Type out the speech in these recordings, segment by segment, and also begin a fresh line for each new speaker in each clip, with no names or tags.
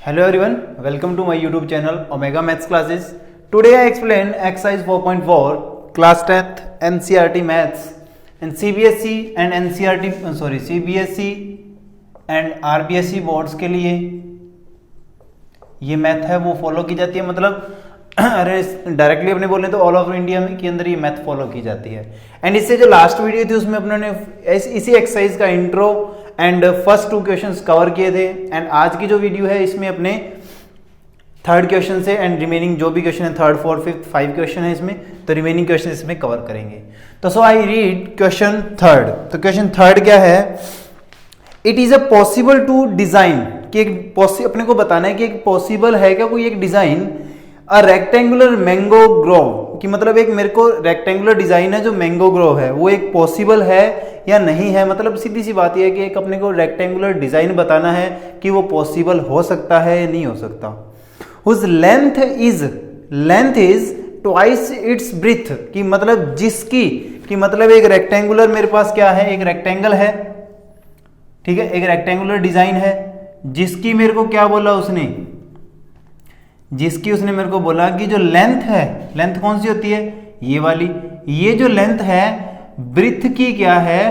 Hello everyone, welcome to my YouTube channel Omega Maths Classes. Today I explain exercise 4.4 class 10th NCERT Maths and CBSE and CBSE and RBSE boards के लिए ये math है वो follow की जाती है, मतलब अरे डायरेक्टली अपने बोले तो ऑल ओवर इंडिया के अंदर ये मैथ फॉलो की जाती है। एंड इससे जो लास्ट वीडियो थी उसमें अपने इसी एक्सरसाइज का intro and first 2 questions cover किए थे। एंड आज की जो वीडियो है इसमें अपने थर्ड क्वेश्चन से एंड रिमेनिंग जो भी क्वेश्चन है थर्ड फोर्थ फिफ्थ 5 क्वेश्चन है इसमें, तो रिमेनिंग क्वेश्चन इसमें कवर करेंगे। तो so I read question third. तो क्वेश्चन थर्ड क्या है? It is a possible to design, कि अपने को बताना है कि एक पॉसिबल है क्या कोई एक design a rectangular mango Grove, कि मतलब एक मेरे को रेक्टेंगुलर डिजाइन है जो मैंगो ग्रोव है वो एक पॉसिबल है या नहीं है। मतलब सीधी सी बात यह है कि एक अपने को रेक्टेंगुलर डिजाइन बताना है कि वो पॉसिबल हो सकता है या नहीं हो सकता। Whose length is twice its breadth, कि मतलब जिसकी, कि मतलब एक रेक्टेंगुलर मेरे पास क्या है, एक रेक्टेंगल है, ठीक है, एक रेक्टेंगुलर डिजाइन है जिसकी मेरे को क्या बोला उसने, जिसकी उसने मेरे को बोला कि जो लेंथ है, लेंथ कौन सी होती है ये वाली, ये जो लेंथ है ब्रेथ की क्या है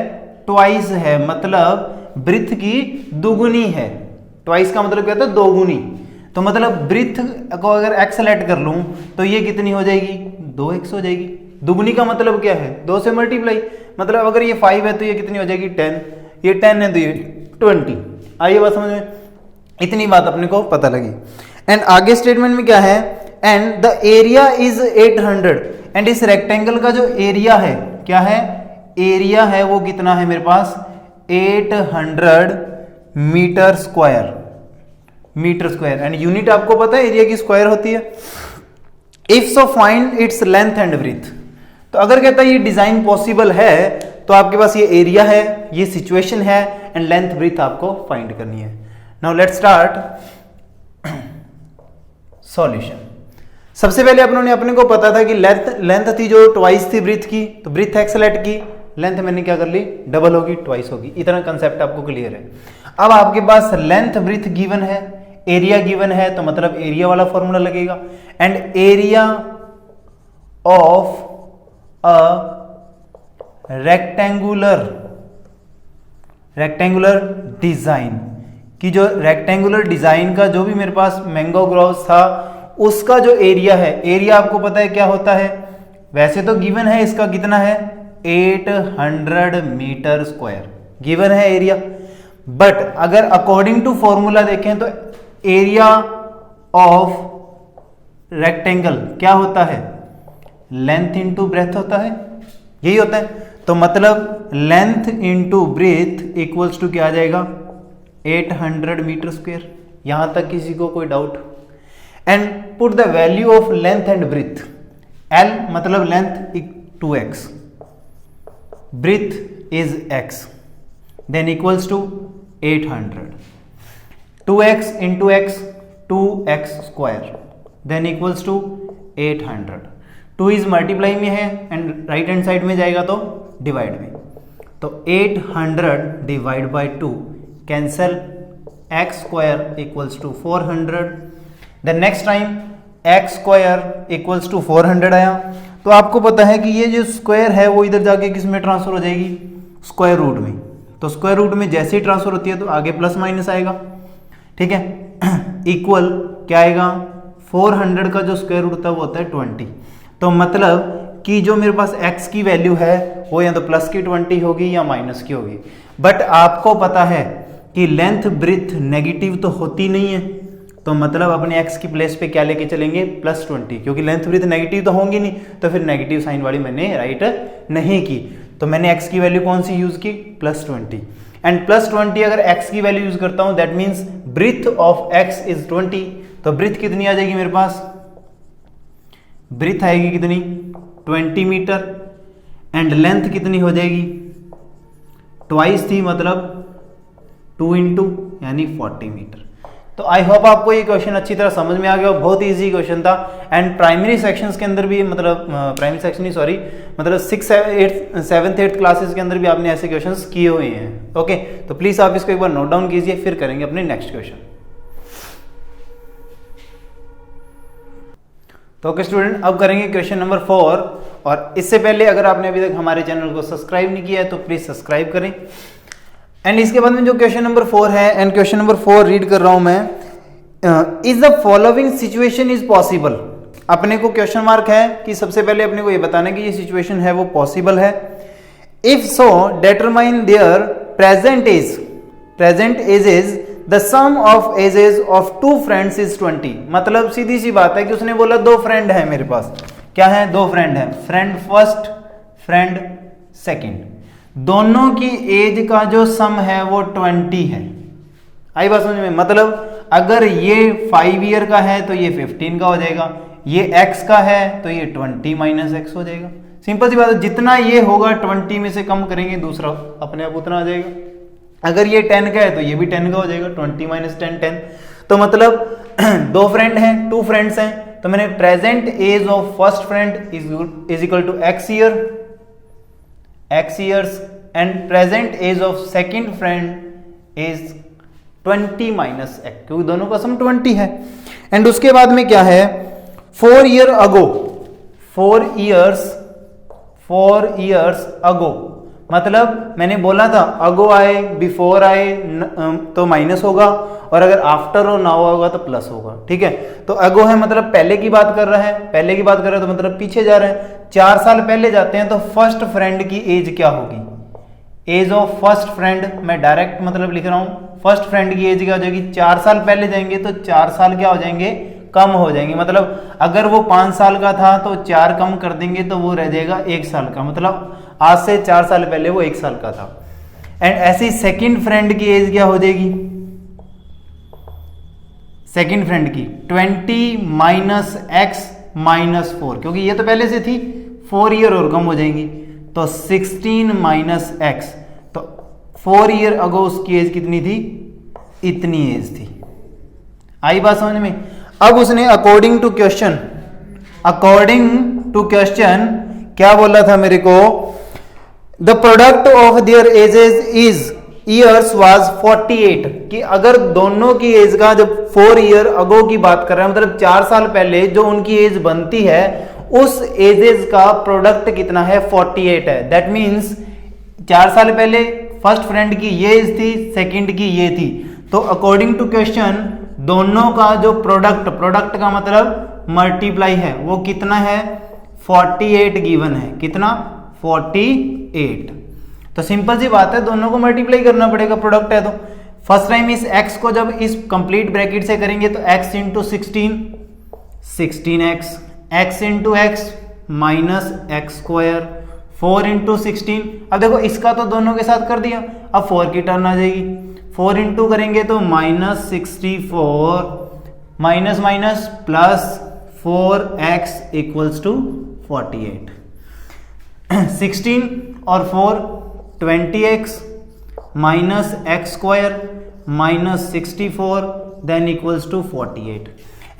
ट्वाइस है, मतलब ब्रेथ की दुगुनी है। ट्वाइस का मतलब क्या होता है दोगुनी। तो मतलब ब्रेथ को अगर x सेलेक्ट कर लूं तो ये कितनी हो जाएगी 2x हो जाएगी। दुगुनी का मतलब क्या है 2 से मल्टीप्लाई, मतलब अगर ये 5 है तो ये कितनी हो जाएगी 10, ये 10 है तो ये 20। आइए बात समझ में, इतनी बात अपने को पता लगी। एंड आगे स्टेटमेंट में क्या है, and the area is 800, and इस रेक्टेंगल का जो एरिया है क्या है, एरिया है वो कितना है मेरे पास 800 मीटर स्क्वायर, एंड यूनिट आपको पता है एरिया की स्क्वायर होती है। If so find its length and breadth, तो अगर कहता है ये डिजाइन पॉसिबल है तो आपके पास ये एरिया है, ये सिचुएशन है एंड लेंथ ब्रेथ आपको फाइंड करनी है। Now let's start solution. सबसे पहले अपने को पता था कि लेंथ थी जो ट्वाइस थी ब्रेथ की, तो ब्रेथ एक्स सेलेक्ट की, लेंथ मैंने क्या कर ली डबल होगी ट्वाइस होगी, इतना कंसेप्ट आपको क्लियर है। अब आपके पास लेंथ ब्रेथ गिवन है, एरिया गिवन है, तो मतलब एरिया वाला फॉर्मूला लगेगा। And area of a rectangular design, कि जो रेक्टेंगुलर डिजाइन का जो भी मेरे पास मैंगो ग्रोव था उसका जो एरिया है, एरिया आपको पता है क्या होता है, वैसे तो गिवन है इसका कितना है 800 मीटर स्क्वायर गिवन है एरिया, बट अगर अकॉर्डिंग टू फॉर्मूला देखें तो एरिया ऑफ रेक्टेंगल क्या होता है लेंथ इंटू ब्रेथ होता है, यही होता है। तो मतलब length into breadth equals to क्या आ जाएगा 800 मीटर स्क्वायर। यहां तक किसी को कोई doubt? And put the value of length and breadth, L मतलब length 2x, breadth is x, then equals to 800, 2x into x 2x square, then equals to 800। 2 is multiply में है एंड राइट हैंड साइड में जाएगा तो divide में, तो 800 divide by 2 cancel, x square equals to 400। Then next time x square equals to 400 आया, तो आपको पता है कि ये जो स्क्वायर है वो इधर जाके किस में ट्रांसफर हो जाएगी स्क्वायर रूट में। तो स्क्वायर रूट में जैसे ही ट्रांसफर होती है तो आगे प्लस माइनस आएगा, ठीक है। इक्वल क्या आएगा 400 का जो स्क्वायर रूट था वो होता है 20। तो मतलब कि जो मेरे पास x की वैल्यू है वो या तो प्लस की 20 होगी या माइनस की होगी। बट आपको पता है कि लेंथ ब्रेथ नेगेटिव तो होती नहीं है, तो मतलब अपने x की प्लेस पे क्या लेके चलेंगे +20, क्योंकि लेंथ ब्रेथ नेगेटिव तो होंगी नहीं, तो फिर नेगेटिव साइन वाली मैंने राइट नहीं की। तो मैंने x की वैल्यू कौन सी यूज की +20, एंड +20 अगर x की वैल्यू यूज करता हूं that means breadth of x is 20। तो ब्रेथ कितनी आ जाएगी मेरे पास, ब्रेथ आएगी कितनी 20 मीटर, एंड लेंथ कितनी हो जाएगी ट्वाइस थी मतलब 2 इंटू यानी 40 मीटर। तो आई होप आपको ये क्वेश्चन अच्छी तरह समझ में आ गया, बहुत इजी क्वेश्चन था। एंड प्राइमरी सेक्शंस के अंदर भी, मतलब प्राइमरी सेक्शन ही सॉरी, मतलब 6th 7th 8th क्लासेस के अंदर भी आपने ऐसे क्वेश्चंस किए हुए हैं। ओके, तो प्लीज आप इसको एक बार नोट डाउन कीजिए, फिर करेंगे अपने नेक्स्ट क्वेश्चन। तो ओके स्टूडेंट, अब करेंगे क्वेश्चन नंबर 4। और इससे पहले अगर आपने अभी तक हमारे चैनल को सब्सक्राइब नहीं किया है तो प्लीज सब्सक्राइब करें। एंड इसके बाद में जो क्वेश्चन नंबर 4 है, एंड क्वेश्चन नंबर 4 रीड कर रहा हूं मैं। Is the following situation is possible. अपने को क्वेश्चन मार्क है कि सबसे पहले अपने को ये बताना है कि ये सिचुएशन है वो पॉसिबल है। If so determine their present age. Present age is the sum of ages of two friends is 20। मतलब सीधी सी बात है कि उसने बोला दो फ्रेंड है मेरे पास। क्या है? दो फ्रेंड है, फ्रेंड फर्स्ट, फ्रेंड सेकंड। दोनों की एज का जो सम है वो 20 है। आई बात समझ में? मतलब अगर ये 5 ईयर का है तो ये 15 का हो जाएगा, ये x का है तो ये 20 माइनस x हो जाएगा। सिंपल सी बात है, जितना ये होगा 20 में से कम करेंगे दूसरा अपने आप उतना आ जाएगा। अगर ये 10 का है तो ये भी 10 का हो जाएगा, 20 माइनस 10 10। तो मतलब दो फ्रेंड हैं, टू फ्रेंड्स हैं, तो मैंने present age of first friend is equal to x year, x years, and present age of second friend is 20 minus x, क्योंकि दोनों का सम 20 है। एंड उसके बाद में क्या है? 4 ईयर अगो, 4 इयर्स अगो, मतलब मैंने बोला था अगो आए, बिफोर आए तो माइनस होगा, और अगर आफ्टर और नाउ होगा तो प्लस होगा। ठीक है, तो अगो है मतलब पहले की बात कर रहा है, पहले की बात कर रहा है तो मतलब पीछे जा रहे हैं, 4 साल पहले जाते हैं। तो फर्स्ट फ्रेंड की एज क्या होगी? एज ऑफ फर्स्ट फ्रेंड, मैं डायरेक्ट मतलब लिख रहा हूं, फर्स्ट फ्रेंड की एज क्या हो जाएगी? 4 साल पहले जाएंगे तो 4 साल क्या हो जाएंगे? कम हो जाएंगे। मतलब अगर वो 5 साल का था तो 4 कम कर देंगे तो वो रह जाएगा 1 साल का। मतलब आज से 4 साल पहले वो 1 साल का था। एंड ऐसी सेकंड फ्रेंड की एज क्या हो जाएगी? सेकंड फ्रेंड की 20 माइनस x माइनस 4, क्योंकि ये तो पहले से थी, 4 ईयर और कम हो जाएंगी तो 16 माइनस x। तो 4 ईयर अगो उसकी एज कितनी थी? इतनी एज थी। आई बात समझ में? अब उसने अकॉर्डिंग टू क्वेश्चन क्या बोला था मेरे को? The product of their edges is years was 48, कि अगर दोनों की एज का, जब 4 ईयर अगो की बात कर रहे हैं, मतलब 4 साल पहले जो उनकी एज बनती है उस एजेस का प्रोडक्ट कितना है? 48 है। दैट मीन्स 4 साल पहले फर्स्ट फ्रेंड की ये एज थी, सेकंड की ये थी, तो अकॉर्डिंग टू क्वेश्चन दोनों का जो प्रोडक्ट का मतलब मल्टीप्लाई है वो कितना है? 48 गिवन है। कितना? 48। तो सिंपल सी बात है, दोनों को मल्टीप्लाई करना पड़ेगा, प्रोडक्ट है तो। फर्स्ट टाइम इस x को जब इस कंप्लीट ब्रैकेट से करेंगे तो x into 16x, x into x minus x square, 4 into 16। अब देखो इसका तो दोनों के साथ कर दिया, अब 4 की टर्न आ जाएगी, 4 इंटू करेंगे तो minus 64 minus minus plus 4x equals to 48। 16 और 4 20x minus x square minus 64 then equals to 48।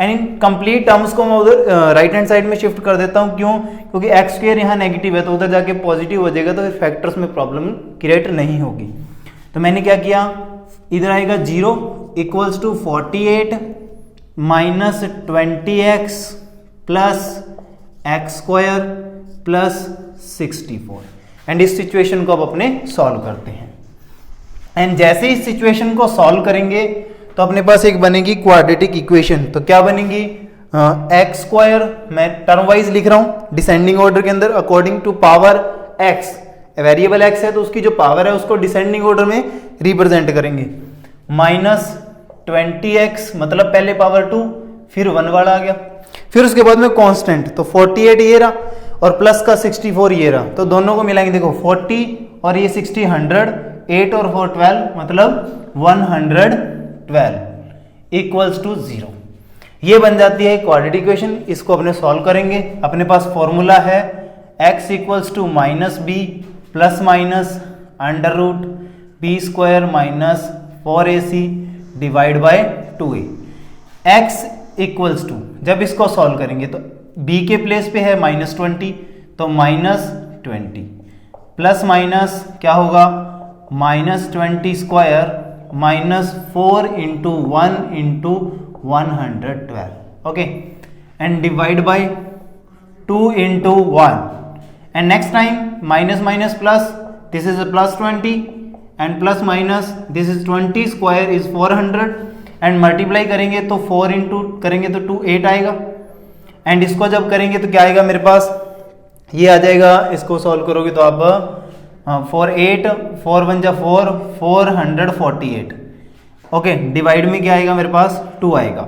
And इन कंप्लीट टर्म्स को मैं उधर राइट हैंड साइड में शिफ्ट कर देता हूं। क्यों? क्योंकि एक्स स्क्वायर यहाँ नेगेटिव है तो उधर जाके पॉजिटिव हो जाएगा, तो फिर फैक्टर्स में प्रॉब्लम क्रिएट नहीं होगी। तो मैंने क्या किया, इधर आएगा 0 equals to 48 minus 20x plus x square plus 64। And इस सिचुएशन को अब अपने सॉल्व करते हैं। एंड जैसे इस सिचुएशन को सॉल्व करेंगे तो अपने पास एक बनेगी क्वाड्रेटिक इक्वेशन। तो क्या बनेगी? एक्स स्क्वायर, मैं टर्म वाइज लिख रहा हूं डिसेंडिंग ऑर्डर के अंदर, according to power x. Variable x है तो उसकी जो पावर है उसको डिसेंडिंग ऑर्डर में रिप्रेजेंट करेंगे। माइनस 20x मतलब पहले पावर 2, फिर 1 वाला आ गया, फिर उसके बाद में कांस्टेंट, तो 48 ये रहा और प्लस का 64 ये रहा, तो दोनों को मिलाएंगे। देखो 40 और ये 60 100, 8 और 4 12 मतलब 112 इक्वल्स टू 0। ये बन जाती है क्वाड्रेटिक इक्वेशन। इसको अपने सॉल्व करेंगे। अपने पास फॉर्मूला है x equals to minus b plus minus under root b square minus 4ac divide by 2a। x equals to, जब इसको सॉल्व करेंगे तो b के प्लेस पे है -20 तो -20 प्लस माइनस क्या होगा -20 square minus 4 into 1 into 112। Okay, and divide by 2 into 1, and next time minus minus plus, this is a plus 20 and plus minus this is 20 square is 400 and multiply करेंगे तो 4 into करेंगे तो 2 8 आएगा, and इसको जब करेंगे तो क्या आएगा मेरे पास, ये आ जाएगा, इसको सॉल्व करोगे तो आप 4 8 4 1 जा 4 448, ओके, डिवाइड में क्या आएगा मेरे पास 2 आएगा,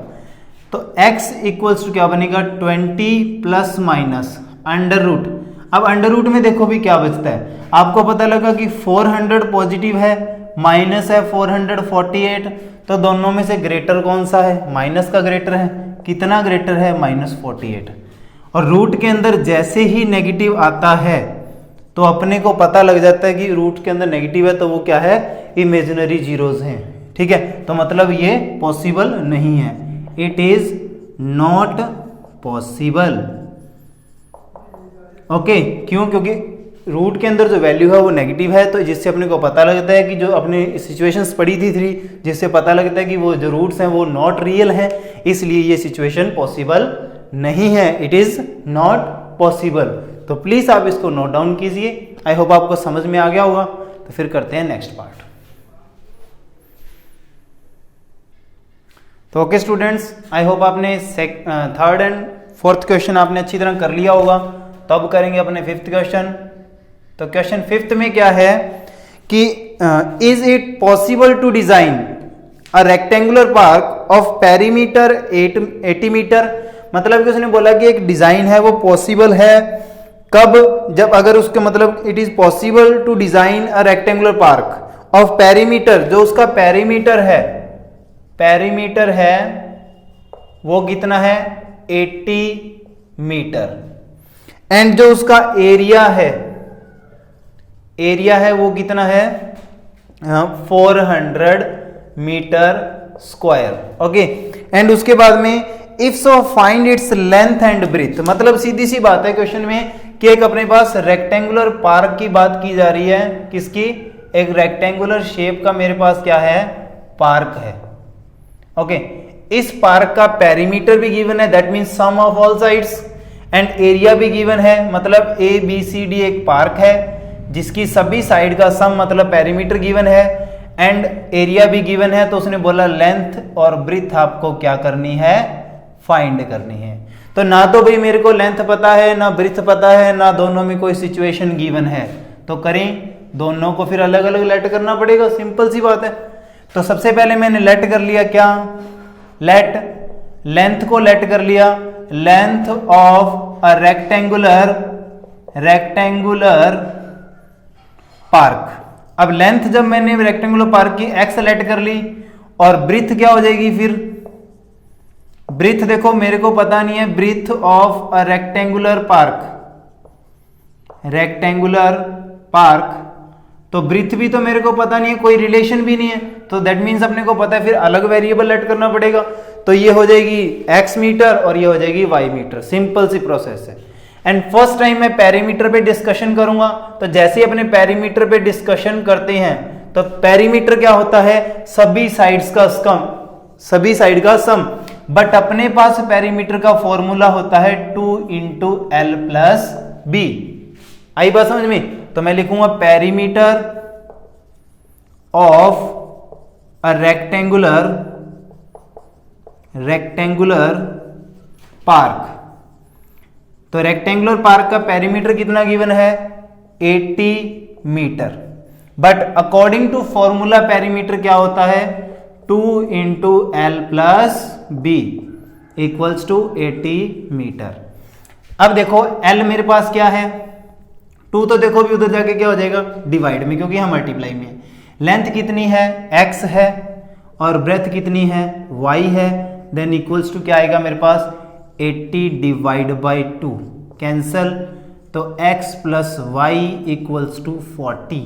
तो x इक्वल्स टू क्या बनेगा 20 प्लस माइनस अंडर रूट। अब अंडर रूट में देखो भी क्या बचता है, आपको पता लगा कि 400 पॉजिटिव है, माइनस है 448, तो दोनों में से ग्रेटर कौन सा है, माइनस का ग्रेटर है, कितना ग्रेटर है -48, और रूट के अंदर जैसे ही नेगेटिव आता है तो अपने को पता लग जाता है कि रूट के अंदर नेगेटिव है तो वो क्या है, इमेजिनरी जीरोज हैं, ठीक है, तो मतलब ये पॉसिबल नहीं है, it is not possible, okay, क्यों, क्योंकि रूट के अंदर जो वैल्यू है वो नेगेटिव है, तो जिससे अपने को पता लगता है कि जो अपने सिचुएशंस पढ़ी थी 3, जिससे पता लगता है कि वो जो रूट्स हैं वो नॉट रियल हैं, इसलिए ये सिचुएशन पॉसिबल नहीं है, इट इज नॉट पॉसिबल। तो प्लीज आप इसको नोट डाउन कीजिए, आई होप आपको समझ में आ गया होगा। तो फिर करते हैं नेक्स्ट पार्ट। तो ओके स्टूडेंट्स, आई होप आपने थर्ड एंड फोर्थ क्वेश्चन आपने अच्छी तरह कर लिया होगा। तो अब करेंगे अपने फिफ्थ क्वेश्चन। तो क्वेश्चन फिफ्थ में क्या है कि is it possible to design a rectangular park of perimeter 80 metre, मतलब कि उसने बोला कि एक डिजाइन है वो पॉसिबल है कब, जब अगर उसके मतलब it is possible to design a rectangular park of perimeter, जो उसका पेरीमीटर है वो कितना है 80 मीटर, एंड जो उसका एरिया है वो कितना है 400 मीटर स्क्वायर, ओके, एंड उसके बाद में if so find its length and breadth, मतलब सीधी सी बात है क्वेश्चन में कि एक अपने पास रेक्टेंगुलर पार्क की बात की जा रही है, किसकी, एक रेक्टेंगुलर शेप का मेरे पास क्या है पार्क है, ओके, इस पार्क का पेरीमीटर भी गिवन है, that means sum of all sides, and area भी गिवन है, मतलब ABCD एक पार्क है जिसकी सभी साइड का सम मतलब पेरीमीटर गिवन है, एंड एरिया भी गिवन है, तो उसने बोला लेंथ और ब्रीथ आपको क्या करनी है, फाइंड करनी है। तो ना तो भाई मेरे को लेंथ पता है ना ब्रीथ पता है, ना दोनों में कोई सिचुएशन गिवन है, तो करें दोनों को फिर अलग अलग लेट करना पड़ेगा, सिंपल सी बात है। तो सबसे पहले मैंने लेट कर लिया क्या, लेंथ को लेट कर लिया, length of a rectangular park. अब लेंथ जब मैंने रेक्टेंगुलर पार्क की x लेट कर ली, और ब्रीथ क्या हो जाएगी फिर, ब्रीथ देखो मेरे को पता नहीं है, breadth of a rectangular park, तो ब्रीथ भी तो मेरे को पता नहीं है, कोई रिलेशन भी नहीं है, तो दैट मीन्स अपने को पता है फिर अलग वेरिएबल लेट करना पड़ेगा, तो ये हो जाएगी x मीटर और ये हो जाएगी y मीटर, सिंपल सी प्रोसेस है। एंड फर्स्ट टाइम मैं पेरीमीटर पे डिस्कशन करूंगा, तो जैसे ही अपने पेरीमीटर पे डिस्कशन करते हैं तो पेरीमीटर क्या होता है, सभी साइड का सम, बट अपने पास पेरीमीटर का फॉर्मूला होता है 2 into L plus B। आई बात समझ में, तो मैं लिखूंगा perimeter of a rectangular park. तो रेक्टेंगुलर पार्क का पेरीमीटर कितना गिवन है 80 metre, but according to formula perimeter क्या होता है 2 into L plus B equals to 80 metre. अब देखो L मेरे पास क्या है 2, तो देखो भी उधर जाके क्या हो जाएगा डिवाइड में, क्योंकि हम मल्टीप्लाई में। लेंथ कितनी है x है, और ब्रेथ कितनी है y है, देन इक्वल्स टू क्या आएगा मेरे पास 80 डिवाइड बाई 2, कैंसल, तो x plus y equals to 40।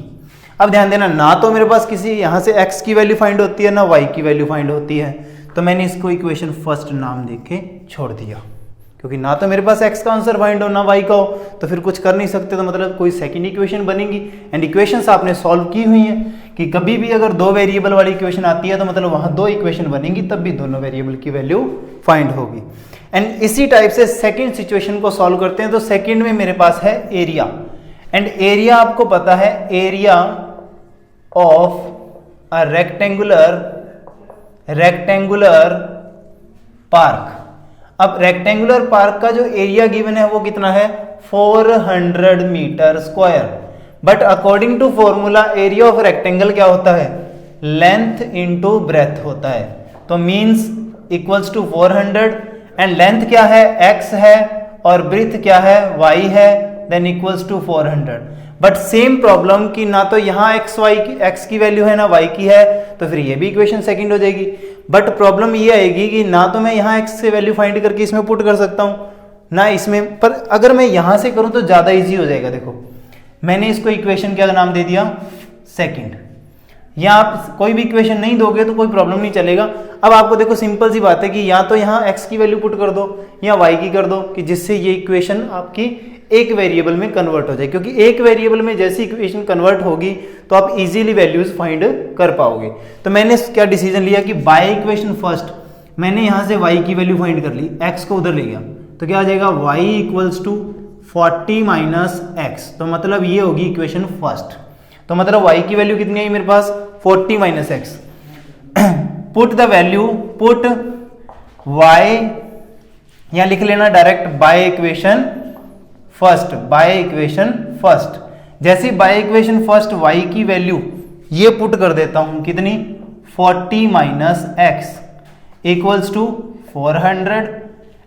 अब ध्यान देना, ना तो मेरे पास किसी यहां से x की वैल्यू फाइंड होती है ना y की वैल्यू फाइंड होती है, तो मैंने इसको इक्वेशन फर्स्ट नाम देके छोड़ दिया। क्योंकि ना तो मेरे पास x का आंसर फाइंड हो ना y का हो, तो फिर कुछ कर नहीं सकते, तो मतलब कोई सेकंड इक्वेशन बनेगी। एंड इक्वेशंस आपने सॉल्व की हुई हैं कि कभी भी अगर दो वेरिएबल वाली इक्वेशन आती है तो मतलब वहां दो इक्वेशन बनेंगी, तब भी दोनों वेरिएबल की वैल्यू फाइंड होगी। एंड इसी टाइप से सेकेंड सिचुएशन को सॉल्व करते हैं। तो सेकेंड में मेरे पास है एरिया, एंड एरिया आपको पता है area of a rectangular park. अब रेक्टेंगुलर पार्क का जो एरिया गिवन है वो कितना है 400 metre square, but according to formula area of rectangle क्या होता है लेंथ इनटू ब्रेथ होता है। तो means equals to 400 and length क्या है x है और ब्रेथ क्या है y है, then equals to 400। But same problem कि ना तो यहाँ x की वैल्यू है ना y की है, तो फिर ये भी इक्वेशन सेकंड हो जाएगी। बट प्रॉब्लम ये आएगी कि ना तो मैं यहाँ x से वैल्यू फाइंड करके इसमें पुट कर सकता हूँ ना इसमें, पर अगर मैं यहाँ से करूँ तो ज़्यादा इजी हो जाएगा। देखो मैंने इसको इक्वेशन क्या नाम दे दिया सेकंड। या आप कोई भी इक्वेशन नहीं दोगे तो कोई प्रॉब्लम नहीं चलेगा। अब आपको देखो सिंपल सी बात है कि या तो यहाँ x की वैल्यू पुट कर दो या y की कर दो, कि जिससे ये इक्वेशन आपकी एक वेरिएबल में कन्वर्ट हो जाए, क्योंकि एक वेरिएबल में जैसी इक्वेशन कन्वर्ट होगी तो आप इजीली वैल्यूज फाइंड कर पाओगे। तो मैंने क्या डिसीजन लिया कि बाय इक्वेशन फर्स्ट मैंने यहाँ से y की वैल्यू फाइंड कर ली, x को उधर ले गया, तो क्या आ जाएगा y equals to 40 minus x। तो मतलब ये होगी इक्वेशन फर्स्ट। तो मतलब y की वैल्यू कितनी आई मेरे पास 40 minus x। Put the value, put y या लिख लेना direct by equation first, by equation first. जैसे बाय इक्वेशन फर्स्ट y की वैल्यू ये पुट कर देता हूं कितनी 40 minus x equals to 400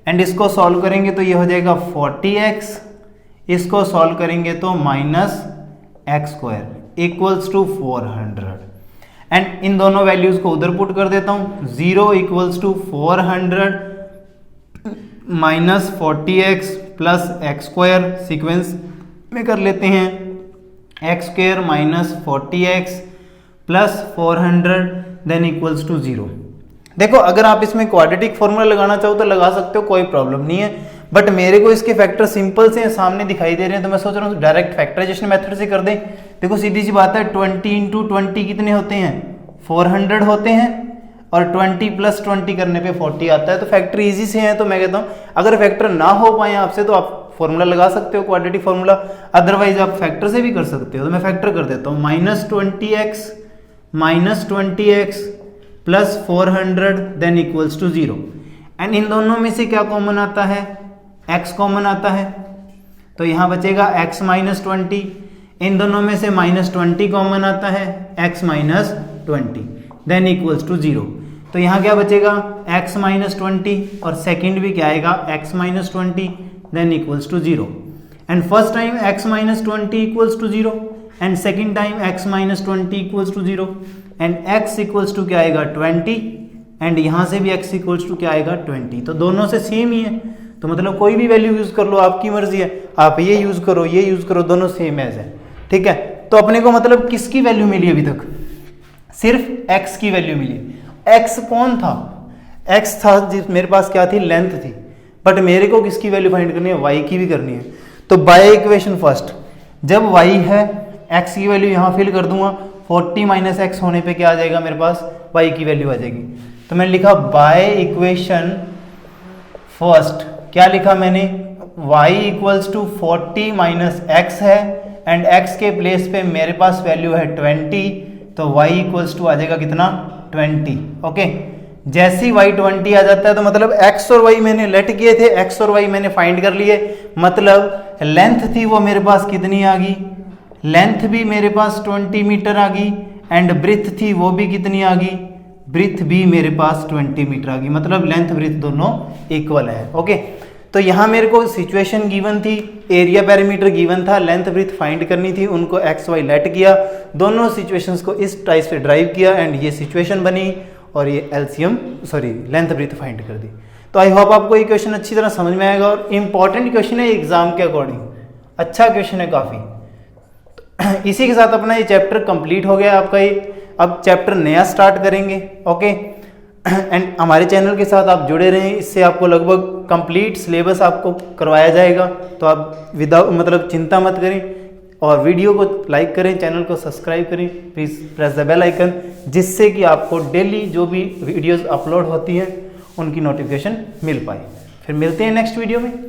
and इसको सॉल्व करेंगे तो ये हो जाएगा 40x, इसको सॉल्व करेंगे तो minus x square equals to 400 and इन दोनों वैल्यूज को उधर पुट कर देता हूं 0 equals to 400 minus 40x plus x square, sequence में कर लेते हैं x square minus 40x plus 400 then equals to 0। देखो अगर आप इसमें क्वाड्रेटिक फॉर्मूला लगाना चाहो तो लगा सकते हो, कोई प्रॉब्लम नहीं है, बट मेरे को इसके फैक्टर सिंपल से सामने दिखाई दे रहे हैं तो मैं सोच रहा हूँ डायरेक्ट फैक्टराइजेशन मेथड से कर दें। देखो सीधी सी बात है 20 इंटू 20 कितने होते हैं 400 होते हैं और 20 प्लस 20 करने पे 40 आता है, तो फैक्टर इजी से है। तो मैं कहता हूँ अगर फैक्टर ना हो पाए आपसे तो आप फॉर्मूला लगा सकते हो क्वाड्रेटिक फॉर्मूला, अदरवाइज आप फैक्टर से भी कर सकते हो। तो मैं फैक्टर कर देता हूँ minus 20x plus 400 then equals to 0 and इन दोनों में से क्या कॉमन आता है x कॉमन आता है, तो यहाँ बचेगा x माइनस 20, इन दोनों में से माइनस 20 कॉमन आता है x minus 20 then equals to 0। तो यहाँ क्या बचेगा x माइनस 20 और सेकेंड भी क्या आएगा x minus 20 then equals to 0 and first time x minus 20 equals to 0 and second time x minus 20 equals to 0 and x equals to क्या आएगा 20 एंड यहाँ से भी x इक्वल्स टू क्या आएगा 20। तो दोनों से सेम ही है, तो मतलब कोई भी वैल्यू यूज कर लो, आपकी मर्जी है, आप ये यूज करो ये यूज करो, दोनों सेम एज है। ठीक है, तो अपने को मतलब किसकी वैल्यू मिली अभी तक सिर्फ x की वैल्यू मिली। x कौन था x था जिस मेरे पास क्या थी लेंथ थी, बट मेरे को किसकी वैल्यू फाइंड करनी है y की भी करनी है। तो बाय इक्वेशन फर्स्ट जब y है x की वैल्यू यहाँ फिल कर दूंगा 40 माइनस एक्स होने पे क्या आ जाएगा मेरे पास y की वैल्यू आ जाएगी। तो मैंने लिखा बाय इक्वेशन फर्स्ट, क्या लिखा मैंने y equals to 40 minus x है एंड x के प्लेस पे मेरे पास वैल्यू है 20, तो y इक्वल्स टू आ जाएगा कितना 20। ओके, जैसे ही y 20 आ जाता है तो मतलब x और y मैंने लेट किए थे, x और y मैंने फाइंड कर लिए, मतलब लेंथ थी वो मेरे पास कितनी आ गई, लेंथ भी मेरे पास 20 मीटर आ गई एंड ब्रेथ थी वो भी कितनी आ गई, ब्रेथ भी मेरे पास 20 मीटर आ गई, मतलब लेंथ ब्रेथ दोनों इक्वल है। ओके, तो यहाँ मेरे को सिचुएशन गिवन थी, एरिया पैरामीटर गिवन था, लेंथ ब्रेथ फाइंड करनी थी, उनको एक्स वाई लेट किया, दोनों सिचुएशंस को इस टाइप से ड्राइव किया एंड ये सिचुएशन बनी और ये एलसीएम लेंथ ब्रेथ फाइंड कर दी। तो आई होप आपको ये क्वेश्चन अच्छी तरह समझ में आएगा और इंपॉर्टेंट क्वेश्चन है एग्जाम के अकॉर्डिंग, अच्छा क्वेश्चन है काफ़ी। तो इसी के साथ अपना ये चैप्टर कंप्लीट हो गया आपका। ये अब चैप्टर नया स्टार्ट करेंगे। ओके, एंड हमारे चैनल के साथ आप जुड़े रहें, इससे आपको लगभग कंप्लीट सिलेबस आपको करवाया जाएगा। तो आप विदाउट मतलब चिंता मत करें, और वीडियो को लाइक करें, चैनल को सब्सक्राइब करें, please press the bell icon, जिससे कि आपको डेली जो भी वीडियोस अपलोड होती हैं उनकी नोटिफिकेशन मिल पाए। फिर मिलते हैं नेक्स्ट वीडियो में।